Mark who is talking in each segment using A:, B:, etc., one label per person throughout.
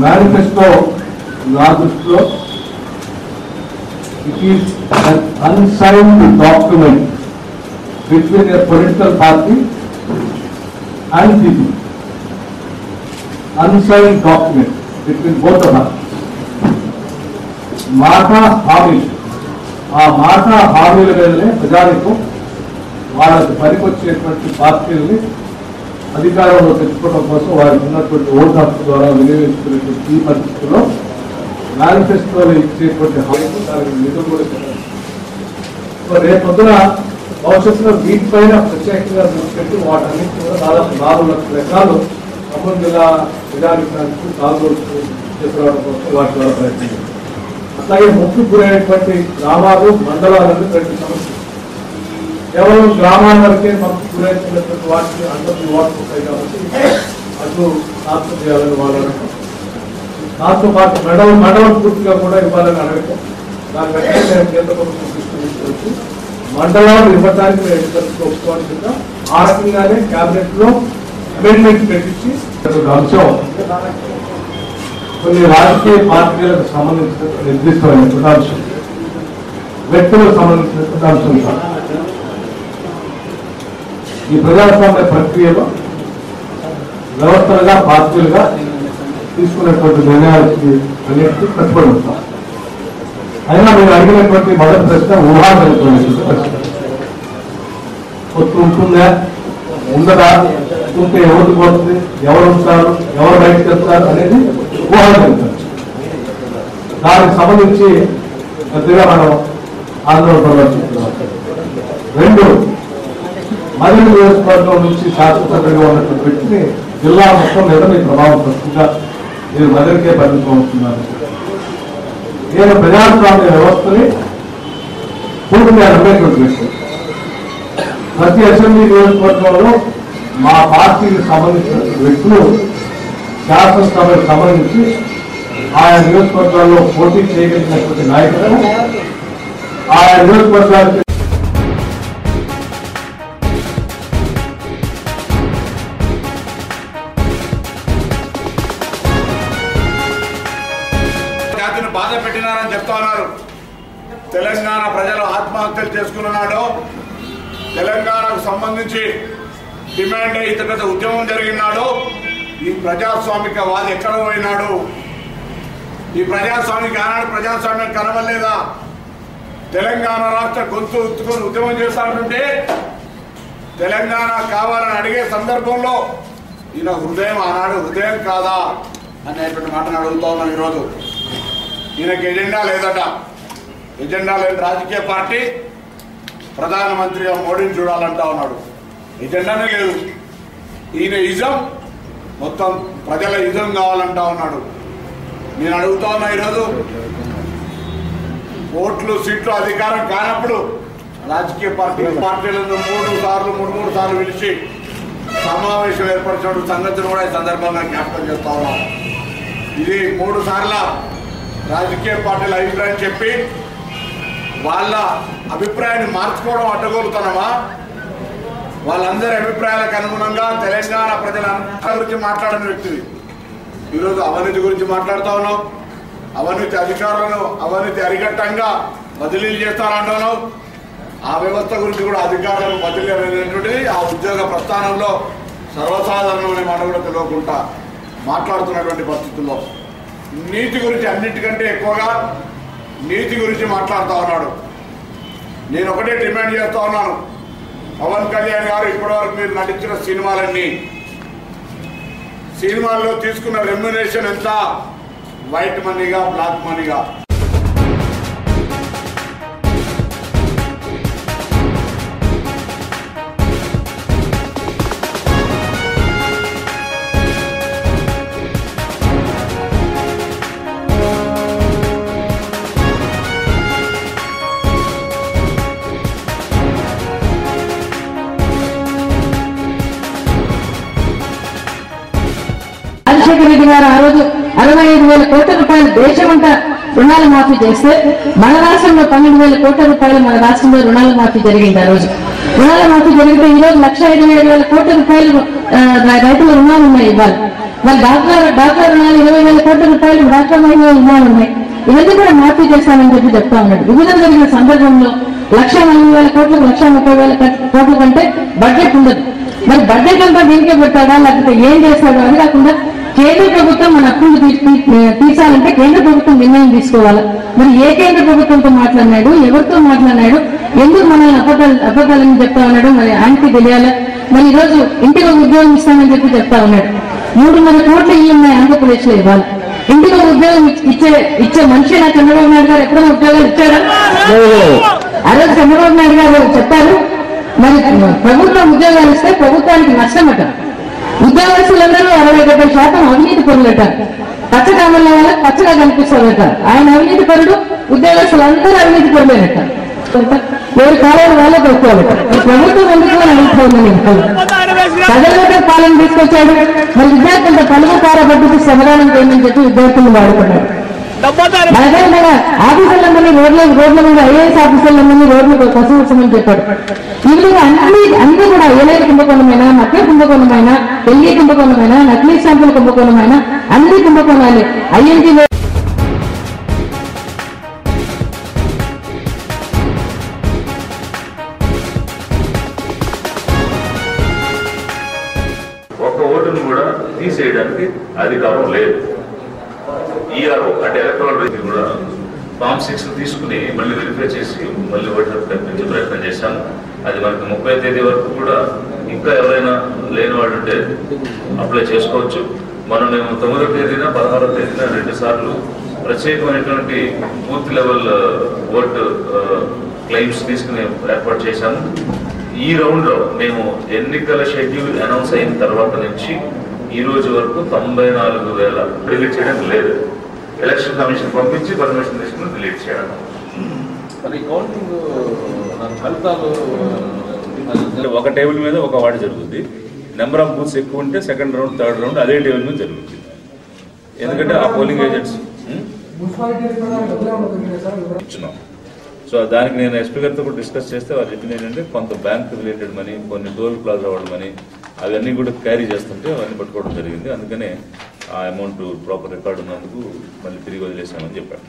A: Manifesto నా దృష్టిలో it is an unsigned document between a political party and people. Unsigned document between both of us. మాటా హామీ, ఆ మాటా హామీల మీదనే ప్రజానికం వాళ్ళకి పనికొచ్చేటువంటి పార్టీలని అధికారంలో తెచ్చుకోవడం కోసం వారికి ఉన్నటువంటి ఓటు హక్కు ద్వారా వినియోగించుకునేటువంటి ఈ పరిస్థితుల్లో మేనిఫెస్టోలో ఇచ్చేటువంటి హామీలు దానికి నిధులు కూడా ఇస్తున్నారు. రేపు పొద్దున భవిష్యత్తులో వీటిపైన ప్రత్యేకంగా దృష్టి పెట్టి వాటన్నింటి కూడా దాదాపు 4 లక్షల ఎకరాలు ఖమ్మం జిల్లా ప్రజానికానికి తాగుబోతు తీసుకురావడం కోసం వాటి ద్వారా ప్రయత్నించారు. అట్లాగే ముఖ్య గురైనటువంటి గ్రామాలు మండలాలను ప్రతి సమస్య కేవలం గ్రామాల వరకే మనకు గురైనటువంటి వాటిని అందరికీ వాటర్ ఉంటాయి కాబట్టి అటు సాధ్యం చేయాలని వాళ్ళని దాంతో పాటు మండలం పూర్తిగా కూడా ఇవ్వాలని అడగటం దాని వెంటనే మేము కేంద్ర ప్రభుత్వం తీసుకొచ్చి మండలాలు ఇవ్వడానికి మేము ఎన్నికలకు ఒప్పుకోవాలి కింద ఆ రకంగానే క్యాబినెట్ లో అమెండ్మెంట్ పెట్టించి అంశం కొన్ని రాజకీయ పార్టీలకు సంబంధించిన నిర్దిష్టమైనటువంటి అంశం, వ్యక్తులకు సంబంధించినటువంటి అంశం కాదు. ఈ ప్రజాస్వామ్య ప్రక్రియలో వ్యవస్థలుగా పార్టీలుగా తీసుకున్నటువంటి నిర్ణయాలకి అన్నిటికీ కట్టుబడి ఉంటాం. అయినా మీరు అడిగినటువంటి మొదటి ప్రశ్న ఊహాజనితమైనటువంటి ప్రశ్న. పొత్తు ఉంటుందా, ఉండదా, ఉంటే ఎవరికి పోతుంది, ఎవరు ఉంటారు, ఎవరు బయటకు వెళ్తారు అనేది ఊహాజనితం. దానికి సంబంధించి కొద్దిగా మనం ఆందోళన ప్రదర్శిస్తున్నాం. 2, మదిలి నియోజకవర్గం నుంచి శాసనసభ్యులుగా ఉన్నటువంటి వ్యక్తిని జిల్లా మొత్తం మీద మీ ప్రభావం ప్రస్తుతంగా మీరు మదిలికే పరిమితం అవుతున్నారు. నేను ప్రజాస్వామ్య వ్యవస్థని పూర్తిగా నమ్మేటువంటి వ్యక్తి. ప్రతి అసెంబ్లీ నియోజకవర్గంలో మా పార్టీకి సంబంధించిన వ్యక్తులు శాసనసభకు సంబంధించి ఆయా నియోజకవర్గాల్లో పోటీ చేయగలిగినటువంటి నాయకులు ఆయా నియోజకవర్గానికి
B: బాధ పెట్టినారని చెప్తా ఉన్నారు. తెలంగాణ ప్రజలు ఆత్మహత్యలు చేసుకున్నాడు. తెలంగాణకు సంబంధించి డిమాండ్ ఇంత పెద్ద ఉద్యమం జరిగినాడు. ఈ ప్రజాస్వామిక వాది ఎక్కడ పోయినాడు? ఈ ప్రజాస్వామిక ఆనాడు ప్రజాస్వామ్యం కనవలేదా? తెలంగాణ రాష్ట్ర గొంతు ఉత్తుకొని ఉద్యమం చేస్తానంటే తెలంగాణ కావాలని అడిగే సందర్భంలో ఈయన హృదయం ఆనాడు హృదయం కాదా అనేటువంటి మాటను అడుగుతా ఉన్నాం. ఈరోజు ఈయనకి ఎజెండా లేదట. ఎజెండా లేని రాజకీయ పార్టీ ప్రధానమంత్రిగా మోడీని చూడాలంటా ఉన్నాడు. ఎజెండానే లేదు. ఈయన ఇజం మొత్తం ప్రజల ఇజం కావాలంటా ఉన్నాడు. నేను అడుగుతా ఉన్నా, ఈరోజు ఓట్లు సీట్లు అధికారం కానప్పుడు రాజకీయ పార్టీలను 3 సార్లు పిలిచి సమావేశం ఏర్పరిచిన సంగతిని కూడా ఈ సందర్భంగా జ్ఞాపకం చేస్తా ఉన్నాం. ఇది 3 సార్ల రాజకీయ పార్టీల అభిప్రాయం చెప్పి వాళ్ళ అభిప్రాయాన్ని మార్చుకోవడం అడ్డగోలుతున్నామా? వాళ్ళందరి అభిప్రాయాలకు అనుగుణంగా తెలంగాణ ప్రజల గురించి మాట్లాడిన వ్యక్తివి. ఈరోజు అవినీతి గురించి మాట్లాడుతూ ఉన్నావు. అవినీతి అధికారులను అవినీతి అరికట్టంగా బదిలీలు చేస్తానంటున్నావు. ఆ వ్యవస్థ గురించి కూడా అధికారులను బదిలీ అనేటువంటిది ఆ ఉద్యోగ ప్రస్థానంలో సర్వసాధారణమైన మాట కూడా తెలియకుండా మాట్లాడుతున్నటువంటి పరిస్థితుల్లో నీతి గురించి అన్నిటికంటే ఎక్కువగా నీతి గురించి మాట్లాడుతూ ఉన్నాడు. నేను ఒకటే డిమాండ్ చేస్తూ ఉన్నాను, పవన్ కళ్యాణ్ గారు ఇప్పటివరకు మీరు నటించిన సినిమాల్లో తీసుకున్న రెమ్యునరేషన్ ఎంత? వైట్ మనీగా, బ్లాక్ మనీగా?
C: రాజశేఖర రెడ్డి గారు ఆ రోజు 65,000 కోట్ల రూపాయలు దేశమంతా రుణాల మాఫీ చేస్తే మన రాష్ట్రంలో 12,000 కోట్ల రూపాయలు మన రాష్ట్రంలో రుణాల మాఫీ జరిగింది. ఆ రోజు రుణాల మాఫీ జరిగితే ఈ రోజు 1,05,000 కోట్ల రూపాయలు రైతుల రుణాలు ఉన్నాయి ఇవ్వాలి. మరి డాక్టర్ రుణాలు 20,000 కోట్ల రూపాయలు డాక్టర్ మహిళలు ఉన్నాయి. ఇవన్నీ కూడా మాఫీ చేస్తామని చెప్పి చెప్తా ఉన్నాడు. విభజన జరిగిన సందర్భంలో 1,40,000 కోట్లకు 1,30,000 కోట్ల కంటే బడ్జెట్ ఉండదు. మరి బడ్జెట్ అంతా దీనికే పెట్టాడా లేకపోతే ఏం చేస్తాడో అది కాకుండా కేంద్ర ప్రభుత్వం మన అప్పులు తీర్చాలంటే కేంద్ర ప్రభుత్వం నిర్ణయం తీసుకోవాలి. మరి ఏ కేంద్ర ప్రభుత్వంతో మాట్లాడినాడు, ఎవరితో మాట్లాడినాడు, ఎందుకు మనల్ని అబద్ధాలని చెప్తా ఉన్నాడు మరి ఆయనకి తెలియాలి. మరి ఈ రోజు ఇంటికి ఉద్యోగం ఇస్తామని చెప్పి చెప్తా ఉన్నాడు. 3,000 కోట్ల ఇల్లు ఉన్నాయి ఆంధ్రప్రదేశ్ లో ఇవ్వాలి. ఇంటికి ఉద్యోగం ఇచ్చే మనిషి నా చంద్రబాబు నాయుడు గారు ఎప్పుడైనా ఉద్యోగాలు ఇచ్చారా? ఆ రోజు చంద్రబాబు నాయుడు గారు చెప్పారు మరి ప్రభుత్వం ఉద్యోగాలు ఇస్తే ప్రభుత్వానికి నష్టమట. ఉద్యోగస్తులందరూ 60-70% అవినీతి పరులట. పచ్చకామల వల్ల పచ్చగా కనిపిస్తారట. ఆయన అవినీతి పరుడు, ఉద్యోగస్తులందరూ అవినీతి పరులేనట. ఎవరి కాలాలు వాళ్ళే పెట్టుకోవాలట. ప్రభుత్వం ఎందుకు అని అడుగుతుంది. ప్రజలతో పాలన తీసుకొచ్చాడు. మరి విద్యార్థులతో పలువు కార పద్ధతి సమాధానం చేయమని చెప్పి విద్యార్థులను వాడుకున్నాడు. అదేవిధంగా ఆఫీసర్లందరినీ రోడ్ల మీద ఐఏఎస్ ఆఫీసర్లందరినీ రోడ్లు పశువుమని చెప్పాడు. ఈ విధంగా అన్ని కూడా ఏలైన కుంభకోణమైనా, మధ్య కుంభకోణమైనా, పెళ్లి కుంభకోణమైనా, నకిలీ స్టాంపుల కుంభకోణమైనా అన్ని కుంభకోణాలే. ఐఎన్టీలో
D: ఒక ఓటును కూడా తీసేయడానికి అధికారం లేదు. ఈఆర్ఓ అంటే ఎలక్ట్రల్ రేంజ్ కూడా ఫామ్ 6 తీసుకుని మళ్ళీ వెరిఫై చేసి మళ్ళీ ఓటర్ తెప్పించే ప్రయత్నం చేశాము. అది మనకి 30వ తేదీ వరకు కూడా ఇంకా ఎవరైనా లేని వాళ్ళు ఉంటే అప్లై చేసుకోవచ్చు. మేము 9వ తేదీన 16వ తేదీన 2 సార్లు ప్రత్యేకమైనటువంటి బూత్ లెవెల్ ఓటు క్లెయిమ్స్ తీసుకుని ఏర్పాటు చేశాము. ఈ రౌండ్ లో మేము ఎన్నికల షెడ్యూల్ అనౌన్స్ అయిన తర్వాత నుంచి ఈ రోజు వరకు 94,000 డిలీట్ చేయడం లేదు. ఎలక్షన్ కమిషన్ పంపించి పర్మిషన్ తీసుకుని డిలీట్ చేయడం. ఒక టేబుల్ మీద ఒక వార్డు జరుగుతుంది. నెంబర్ ఆఫ్ బూత్స్ ఎక్కువ ఉంటే సెకండ్ రౌండ్, థర్డ్ రౌండ్ అదే టేబుల్ మీద జరుగుతుంది. ఎందుకంటే ఆ పోలింగ్ ఏజెంట్స్ ఇచ్చినాం. సో దానికి నేను ఎస్పీ గారితో కూడా డిస్కస్ చేస్తే వాళ్ళు చెప్పింది ఏంటంటే కొంత బ్యాంక్ రిలేటెడ్ మనీ, కొన్ని టోల్ ప్లాజా వాళ్ళ మనీ అవన్నీ కూడా క్యారీ చేస్తుంటే అవన్నీ పట్టుకోవడం జరిగింది. అందుకనే ఆ అమౌంట్ ప్రాపర్ రికార్డు ఉన్నందుకు మళ్ళీ తిరిగి వదిలేసామని చెప్పాడు.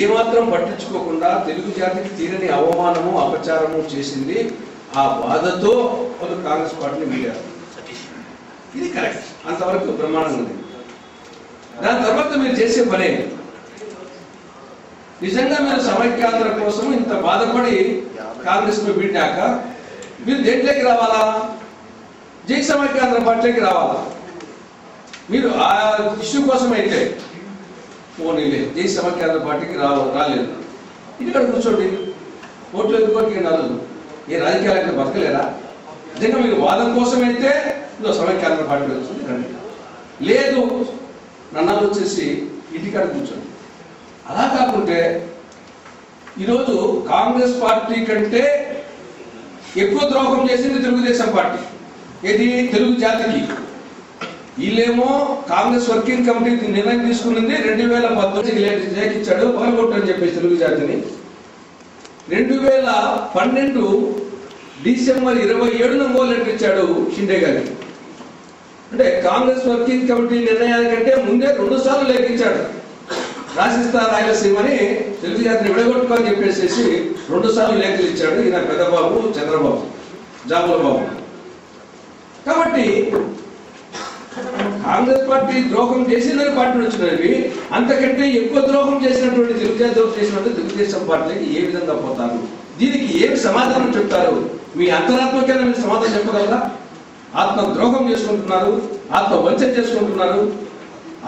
E: ఏమాత్రం పట్టించుకోకుండా తెలుగు జాతికి తీరని అవమానము, అపచారము చేసింది. ఆ బాధతో ఒక కాంగ్రెస్ పార్టీని వీడారు. ఇది కరెక్ట్, అంతవరకు బ్రహ్మాండంగా ఉంది. దాని తర్వాత మీరు చేసే పనే నిజంగా మీరు సమైక్యాంధ్ర కోసం ఇంత బాధపడి కాంగ్రెస్ ను వీడాక మీరు దేంట్లోకి రావాలా? జై సమైక్యాంధ్ర పార్టీలోకి రావాలా? మీరు ఆ ఇష్యూ కోసం అయితే పోనీలే, జై సమైక్యాంధ్ర పార్టీకి రాలేదు, ఇక్కడ కూర్చోండి, ఓట్లు ఎదుర్కోవడానికి రాలేదు. ఏ రాజకీయాలైతే బతకలేరా? నిజంగా మీరు వాదం కోసం అయితే సమైక్యాంధ్ర పార్టీ వచ్చింది రండి, లేదు నన్ను వచ్చేసి ఇంటికాడ కూర్చోండి. అలా కాకుంటే ఈరోజు కాంగ్రెస్ పార్టీ కంటే ఎక్కువ ద్రోహం చేసింది తెలుగుదేశం పార్టీ. ఏది? తెలుగు జాతికి. వీళ్ళేమో కాంగ్రెస్ వర్కింగ్ కమిటీ నిర్ణయం తీసుకున్నది 2019 లేఖిచ్చాడు పగలగొట్టు అని చెప్పేసి తెలుగు జాతిని. 2012 డిసెంబర్ 27న లెటర్ ఇచ్చాడు షిండే గారికి. అంటే కాంగ్రెస్ వర్కింగ్ కమిటీ నిర్ణయానికంటే ముందే 2 సార్లు లేఖించాడు. రాజస్థా రాయలసీమని తెలుగు జాతిని విడగొట్టుకోని చెప్పేసి 2 సార్లు లేఖలు ఇచ్చాడు ఈయన పెద్దబాబు, చంద్రబాబు, జాముల బాబు. కాబట్టి కాంగ్రెస్ పార్టీ ద్రోహం చేసిందని పార్టీ వచ్చినవి, అంతకంటే ఎక్కువ ద్రోహం చేసినటువంటి తెలుగు జాతి చేసినట్టు తెలుగుదేశం పార్టీకి ఏ విధంగా పోతారు? దీనికి ఏమి సమాధానం చెప్తారు? మీ అంతరాత్మకైనా మీరు సమాధానం చెప్పగలరా? ఆత్మ ద్రోహం చేసుకుంటున్నారు, ఆత్మ వంచన చేసుకుంటున్నారు,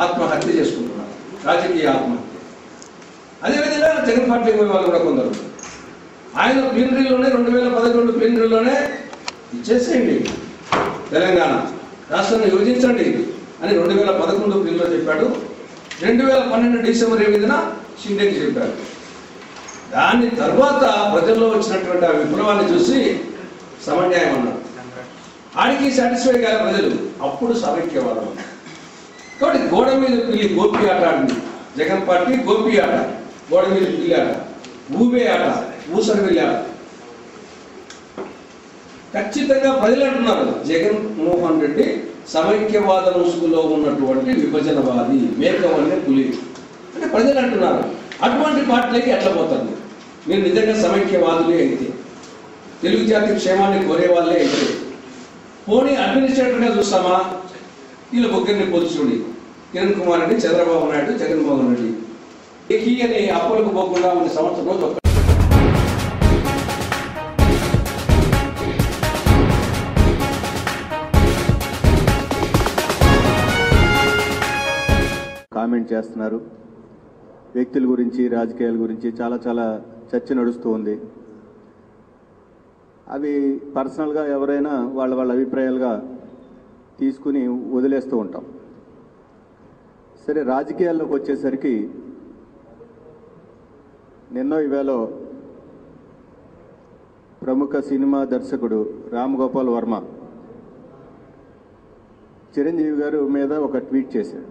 E: ఆత్మహత్య చేసుకుంటున్నారు, రాజకీయ ఆత్మహత్య. అదేవిధంగా జగన్ పార్టీ వాళ్ళు కూడా కొందరు ఆయన ప్లీనరీలోనే 2011 ప్లీనరీలోనే ఇచ్చేసేయండి, తెలంగాణ రాష్ట్రాన్ని విభజించండి అని 2011 ప్లీనరీలో చెప్పాడు. 2012 డిసెంబర్ 8న షిండేకి చెప్పాడు. దాని తర్వాత ప్రజల్లో వచ్చినటువంటి ఆ విప్లవాన్ని చూసి సమన్యాయం అన్నారు. ఆడికి సాటిస్ఫై కాదు ప్రజలు, అప్పుడు సమైక్యవాదం. కాబట్టి గోడ మీద పిల్లి గోపి ఆట ఆడింది జగన్ పార్టీ. గోపి ఆట, గోడ మీద పిల్లి ఆట, ఊబే ఆట, ఊసరి వెళ్ళి ఆట. ఖచ్చితంగా ప్రజలు అంటున్నారు జగన్మోహన్ రెడ్డి సమైక్యవాద ముసుగులో ఉన్నటువంటి విభజనవాది, మేకవన్నీ పులి అంటే ప్రజలు అంటున్నారు. అటువంటి పార్టీలకి ఎట్లా పోతారు? మీరు నిజంగా సమైక్యవాదులే అయితే, తెలుగు జాతి క్షేమాన్ని కోరే వాళ్ళే అయితే, పోనీ అడ్మినిస్ట్రేటర్గా చూస్తామా? వీళ్ళ ముగ్గురిని పోల్చుకోండి, కిరణ్ కుమార్ రెడ్డి, చంద్రబాబు నాయుడు, జగన్మోహన్ రెడ్డి. ఏకీ అని అప్పులకు పోకుండా ఉన్న సంవత్సరం రోజు
F: కామెంట్ చేస్తున్నారు. వ్యక్తుల గురించి, రాజకీయాల గురించి చాలా చర్చ నడుస్తూ ఉంది. అవి పర్సనల్గా ఎవరైనా వాళ్ళ అభిప్రాయాలుగా తీసుకుని వదిలేస్తూ ఉంటాం. సరే, రాజకీయాల్లోకి వచ్చేసరికి నిన్నో ఇవాళ ప్రముఖ సినిమా దర్శకుడు రామ్ గోపాల్ వర్మ చిరంజీవి గారు మీద ఒక ట్వీట్ చేశాడు.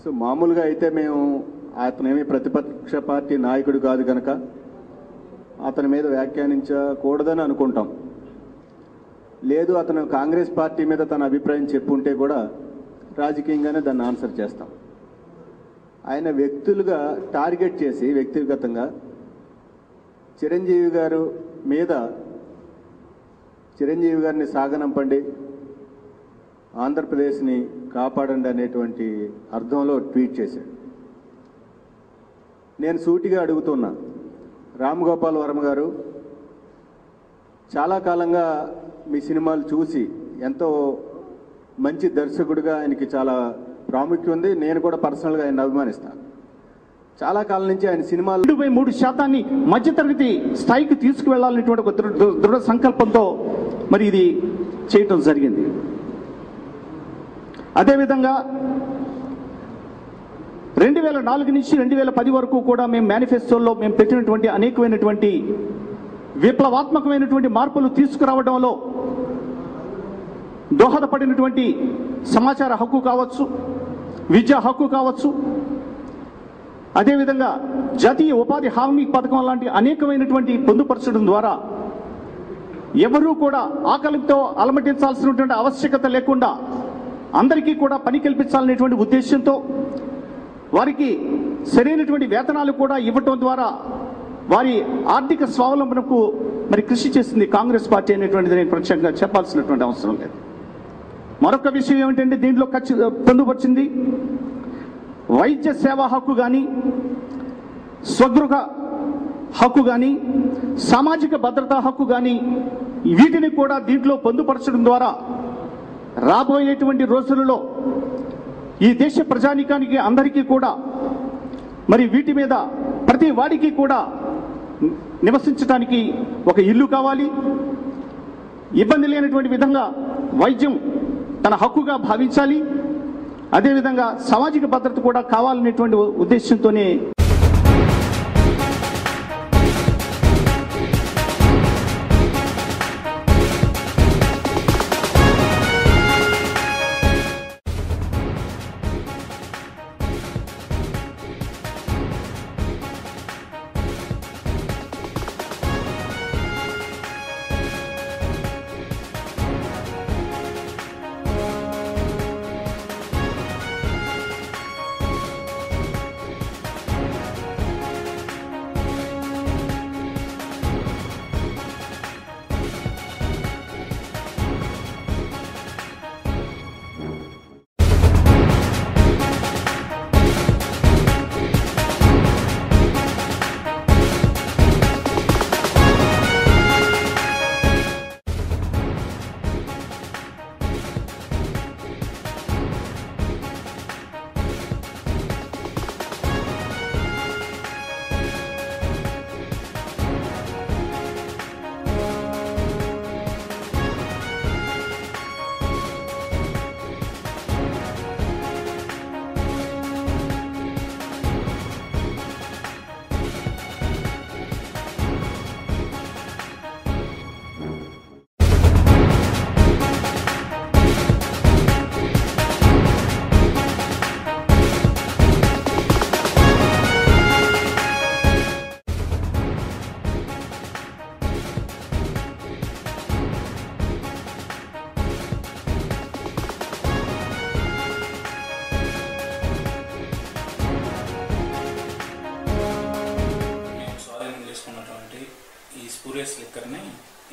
F: సో మామూలుగా అయితే మేము అతనేమి ప్రతిపక్ష పార్టీ నాయకుడు కాదు కనుక అతని మీద వ్యాఖ్యానించకూడదని అనుకుంటాం. లేదు, అతను కాంగ్రెస్ పార్టీ మీద తన అభిప్రాయం చెప్పుంటే కూడా రాజకీయంగానే దాన్ని ఆన్సర్ చేస్తాం. ఆయన వ్యక్తులుగా టార్గెట్ చేసి వ్యక్తిగతంగా చిరంజీవి గారు మీద, చిరంజీవి గారిని సాగనంపండి, ఆంధ్రప్రదేశ్ని కాపాడండి అనేటువంటి అర్థంలో ట్వీట్ చేశాడు. నేను సూటిగా అడుగుతున్నా, రామ్ గోపాల్ వర్మ గారు చాలా కాలంగా మీ సినిమాలు చూసి ఎంతో మంచి దర్శకుడిగా ఆయనకి చాలా ప్రాముఖ్యం ఉంది. నేను కూడా పర్సనల్గా ఆయన అభిమానిస్తాను. చాలా కాలం నుంచి ఆయన సినిమాలు
G: 3% మధ్యతరగతి స్థాయికి తీసుకువెళ్లాలనేటువంటి ఒక దృఢ సంకల్పంతో మరి ఇది చేయటం జరిగింది. అదేవిధంగా 2004 నుంచి 2010 వరకు కూడా మేము మేనిఫెస్టోలో మేము పెట్టినటువంటి అనేకమైనటువంటి విప్లవాత్మకమైనటువంటి మార్పులు తీసుకురావడంలో దోహదపడినటువంటి సమాచార హక్కు కావచ్చు, విద్యా హక్కు కావచ్చు, అదేవిధంగా జాతీయ ఉపాధి హామీ పథకం లాంటి అనేకమైనటువంటి పొందుపరచడం ద్వారా ఎవరూ కూడా ఆకలితో అలమటించాల్సినటువంటి ఆవశ్యకత లేకుండా అందరికీ కూడా పని కల్పించాలనేటువంటి ఉద్దేశంతో వారికి సరైనటువంటి వేతనాలు కూడా ఇవ్వటం ద్వారా వారి ఆర్థిక స్వావలంబనకు మరి కృషి చేసింది కాంగ్రెస్ పార్టీ అనేటువంటిది నేను ప్రత్యేకంగా చెప్పాల్సినటువంటి అవసరం లేదు. మరొక విషయం ఏమిటంటే దీంట్లో పొందుపరిచింది వైద్య సేవా హక్కు కానీ, స్వగృహ హక్కు కానీ, సామాజిక భద్రతా హక్కు కానీ, వీటిని కూడా దీంట్లో పొందుపరచడం ద్వారా రాబోయేటువంటి రోజులలో ఈ దేశ ప్రజానీకానికి అందరికీ కూడా మరి వీటి మీద ప్రతి వాడికి కూడా నివసించడానికి ఒక ఇల్లు కావాలి, ఇబ్బంది లేనటువంటి విధంగా వైద్యం తన హక్కుగా భావించాలి, అదేవిధంగా సామాజిక భద్రత కూడా కావాలనేటువంటి ఉద్దేశంతోనే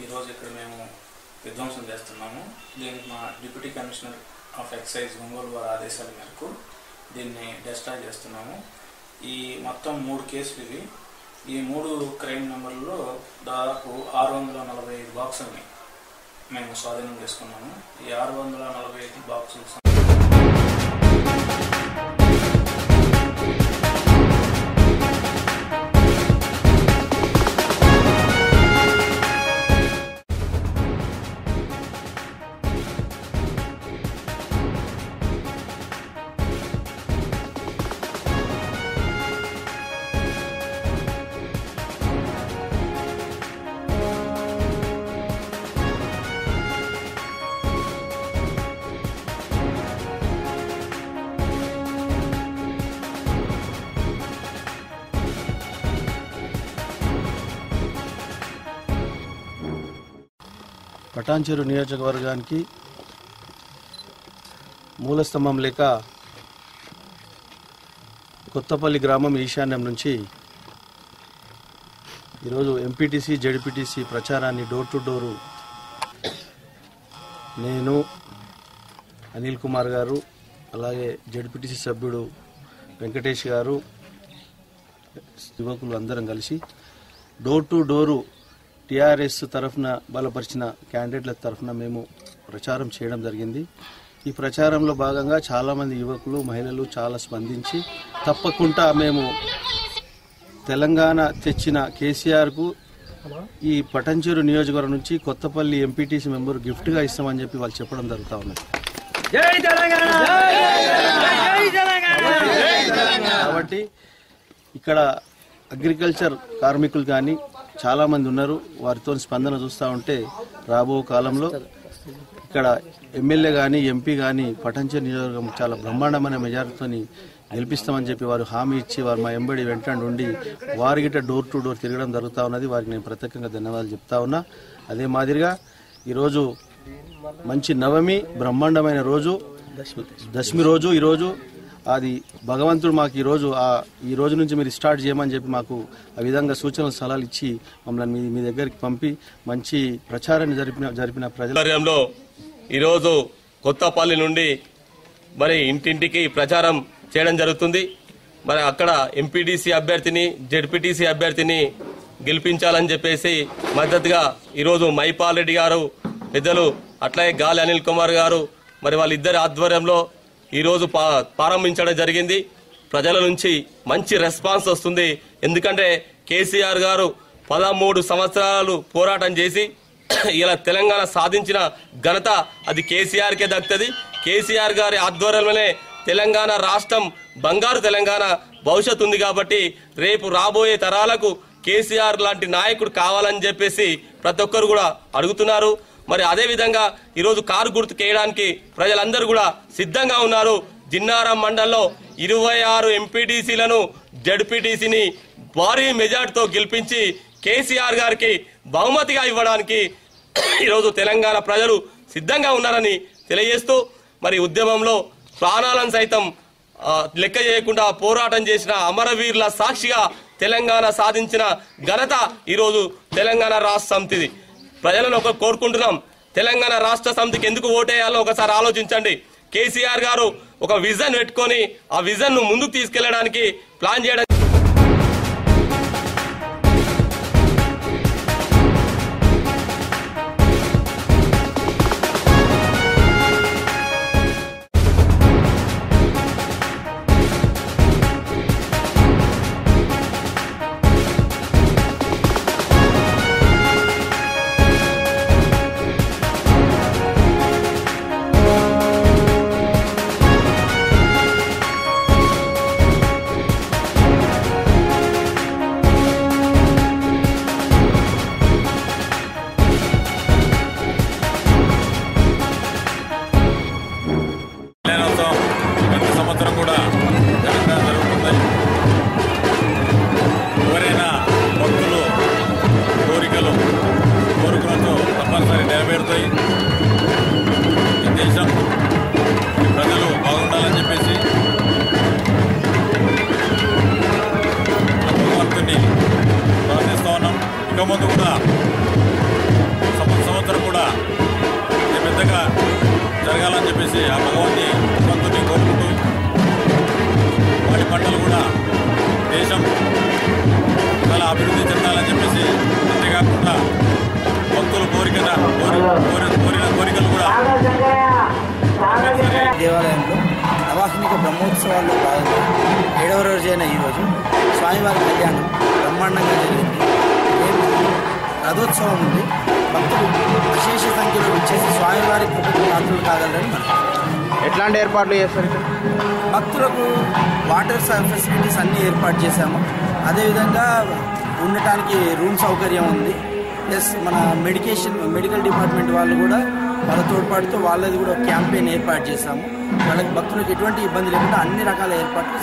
H: ఈరోజు ఇక్కడ మేము విధ్వంసం చేస్తున్నాము. దీనికి మా deputy commissioner of excise Ongole వారి ఆదేశాల మేరకు దీన్ని డిస్ట్రాయ్ చేస్తున్నాము. ఈ మొత్తం 3 కేసులు ఇవి. ఈ 3 క్రైమ్ నెంబర్లో దాదాపు 645 బాక్సుల్ని మేము స్వాధీనం చేసుకున్నాము. ఈ 645 బాక్సులు
I: పటాన్చెరు నియోజకవర్గానికి మూలస్తంభం లేక కొత్తపల్లి గ్రామం ఈశాన్యం నుంచి ఈరోజు ఎంపీటీసీ జెడ్పీటీసీ ప్రచారాన్ని డోర్ టు డోరు నేను, అనిల్ కుమార్ గారు, అలాగే జెడ్పీటీసీ సభ్యుడు వెంకటేష్ గారు, యువకులు అందరం కలిసి డోర్ టు డోరు టీఆర్ఎస్ తరఫున బలపరిచిన క్యాండిడేట్ల తరఫున మేము ప్రచారం చేయడం జరిగింది. ఈ ప్రచారంలో భాగంగా చాలామంది యువకులు, మహిళలు చాలా స్పందించి తప్పకుండా మేము తెలంగాణ తెచ్చిన కేసీఆర్కు ఈ పటాన్చెరు నియోజకవర్గం నుంచి కొత్తపల్లి ఎంపీటీసీ మెంబర్ గిఫ్ట్గా ఇస్తామని చెప్పి వాళ్ళు చెప్పడం జరుగుతూ ఉన్నది. కాబట్టి ఇక్కడ అగ్రికల్చర్ కార్మికులు కానీ చాలామంది ఉన్నారు. వారితో స్పందన చూస్తూ ఉంటే రాబో కాలంలో ఇక్కడ ఎమ్మెల్యే కానీ ఎంపీ కానీ పటాన్చెరు నియోజకవర్గం చాలా బ్రహ్మాండమైన మెజారిటీతో గెలిపిస్తామని చెప్పి వారు హామీ ఇచ్చి వారు మా ఎంబడి వెంటనే ఉండి వారి గిట్ట డోర్ టు డోర్ తిరగడం జరుగుతూ ఉన్నది. వారికి నేను ప్రత్యేకంగా ధన్యవాదాలు చెప్తా ఉన్నా. అదే మాదిరిగా ఈరోజు మంచి నవమి, బ్రహ్మాండమైన రోజు, దశమి రోజు. ఈరోజు అది భగవంతుడు మాకు ఈ రోజు నుంచి మీరు స్టార్ట్ చేయమని చెప్పి మాకు ఆ విధంగా సూచనలు సలహాలు ఇచ్చి మమ్మల్ని మీ దగ్గరికి పంపి మంచి ప్రచారాన్ని జరిపిన ప్రజల
J: ఈరోజు కొత్తపల్లి నుండి మరి ఇంటింటికి ప్రచారం చేయడం జరుగుతుంది. మరి అక్కడ ఎంపీటీసీ అభ్యర్థిని, జెడ్పీటీసీ అభ్యర్థిని గెలిపించాలని చెప్పేసి మద్దతుగా ఈరోజు మైపాల్ రెడ్డి గారు, పెద్దలు అట్లాగే గాలి అనిల్ కుమార్ గారు మరి వాళ్ళిద్దరి ఆధ్వర్యంలో ఈరోజు ప్రారంభించడం జరిగింది. ప్రజల నుంచి మంచి రెస్పాన్స్ వస్తుంది. ఎందుకంటే కేసీఆర్ గారు 13 సంవత్సరాలు పోరాటం చేసి ఇలా తెలంగాణ సాధించిన ఘనత అది కేసీఆర్కే దక్కుతుంది. కేసీఆర్ గారి ఆధ్వర్యంలోనే తెలంగాణ రాష్ట్రం బంగారు తెలంగాణ భవిష్యత్తు ఉంది. కాబట్టి రేపు రాబోయే తరాలకు కేసీఆర్ లాంటి నాయకుడు కావాలని చెప్పేసి ప్రతి ఒక్కరు కూడా అడుగుతున్నారు. మరి అదే విధంగా ఈరోజు కారు గుర్తు కేయడానికి ప్రజలందరూ కూడా సిద్ధంగా ఉన్నారు. జిన్నారం మండలంలో 26 ఎంపీటీసీలను, జడ్పీటీసీని భారీ మెజార్టీతో గెలిపించి కేసీఆర్ గారికి బహుమతిగా ఇవ్వడానికి ఈరోజు తెలంగాణ ప్రజలు సిద్ధంగా ఉన్నారని తెలియజేస్తూ మరి ఉద్యమంలో ప్రాణాలను సైతం లెక్క చేయకుండా పోరాటం చేసిన అమరవీరుల సాక్షిగా తెలంగాణ సాధించిన ఘనత ఈరోజు తెలంగాణ రాష్ట్ర సమితిది. ప్రజలను కోరుకుంటున్నాం, తెలంగాణ రాష్ట్ర సమితికి ఎందుకు ఓటేయాలో ఒకసారి ఆలోచించండి. కేసీఆర్ గారు ఒక విజన్ పెట్టుకొని ఆ విజన్ ను ముందుకు తీసుకెళ్లడానికి ప్లాన్ చేయడం
K: కోరిన కోరికలు కూడా
L: దేవాలయంలో నవాహ్నిక బ్రహ్మోత్సవాల్లో భాగంగా 7వ రోజైన ఈరోజు స్వామివారి కళ్యాణం బ్రహ్మాండంగా జరిగింది. రథోత్సవం ఉంది. భక్తులు విశేష సంఖ్యలో వచ్చేసి స్వామివారి కృపకు పాత్రలు కాగలరని మనం.
M: ఎట్లాంటి ఏర్పాట్లు చేస్తారు?
L: భక్తులకు వాటర్ ఫెసిలిటీస్ అన్నీ ఏర్పాటు చేశాము. అదేవిధంగా ఉండటానికి రూమ్ సౌకర్యం ఉంది. ప్లస్ మన మెడికల్ డిపార్ట్మెంట్ వాళ్ళు కూడా వాళ్ళ తోడ్పాటుతో వాళ్ళది కూడా క్యాంపెయిన్ ఏర్పాటు చేశాము. వాళ్ళకి భక్తులకు ఎటువంటి ఇబ్బంది లేకుండా అన్ని రకాల ఏర్పాట్లు